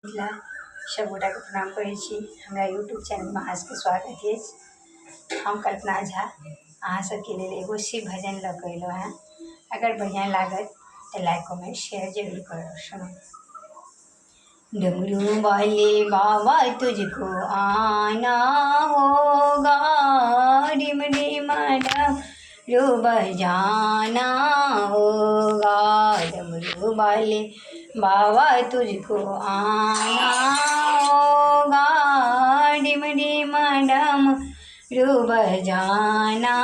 मिथिला सबगोटा के प्रणाम करै छी। हमरा यूट्यूब चैनल में अहाँ सबके स्वागत अछि। हम कल्पना झा अहाँ सबके लेल एगो शिव भजन लऽ कऽ अयलहुँ हेँ। अगर बढ़िआँ लागत तो लाइक कमेंट शेयर जरूर करो। सुनो। डमरू वाले बाबा तुझको आना होगा, डिम डिम डमरू बजाना होगा। डमरू वाले बाबा तुझको आना होगा, डिम डिम डमरू बजाना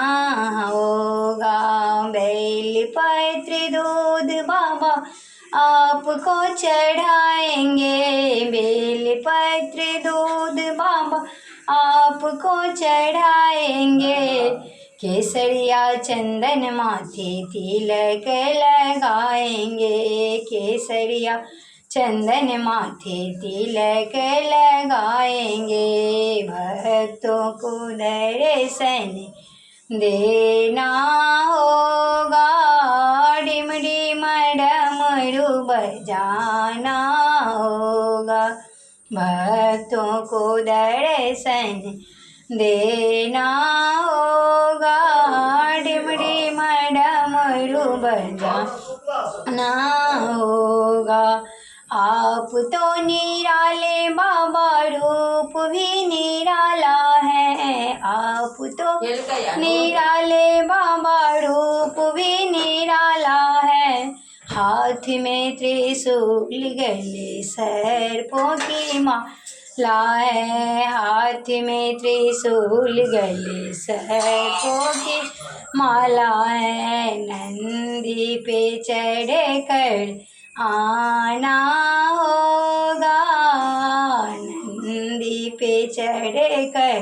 होगा। बेल पत्र दूध बाबा आपको चढ़ाएंगे, बेल पत्र दूध बाबा आपको चढ़ाएंगे। केसरिया चंदन माथे तिलक लगाएंगे, केसरिया चंदन माथे तिलक लगाएंगे। भक्तों को दर्शन देना होगा, डिम डिम डमरू बजाना होगा। भक्तों को दर्शन देना होगा, डिम डिम डमरू बजाना होगा। आप तो निराले बाबा रूप भी निराला है, आप तो निराले बाबा रूप भी निराला है। हाथ में त्रिशूल गले सर्पों की माला है, हाथ में त्रिशूल गले सर्पों की माला है। नंदी पे चढ़ कर आना होगा, नंदी पे चढ़ कर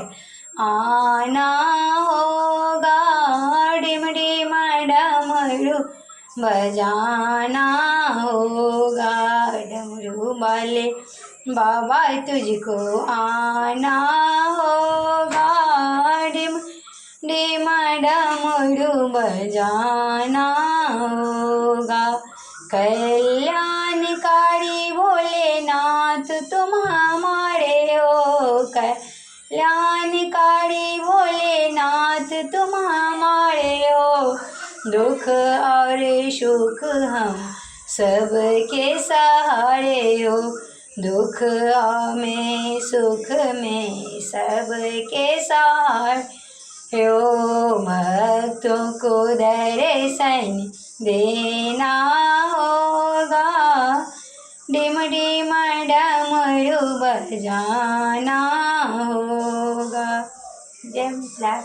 आना होगा। डिम डिम डमरू बजाना होगा। डमरू वाले बाबा तुझको आना होगा, डिम डिम डमरू बजाना होगा। कल्याणकारी भोलेनाथ तुम हमारे हो, कल्याणकारी भोलेनाथ तुम हमारे हो। दुख और सुख हम सबके सहारे हो, दुख में सुख में सबके सहारे हो। भक्तों को दर्शन देना होगा, डिम डिम डमरू बजाना होगा। जय मिथिला।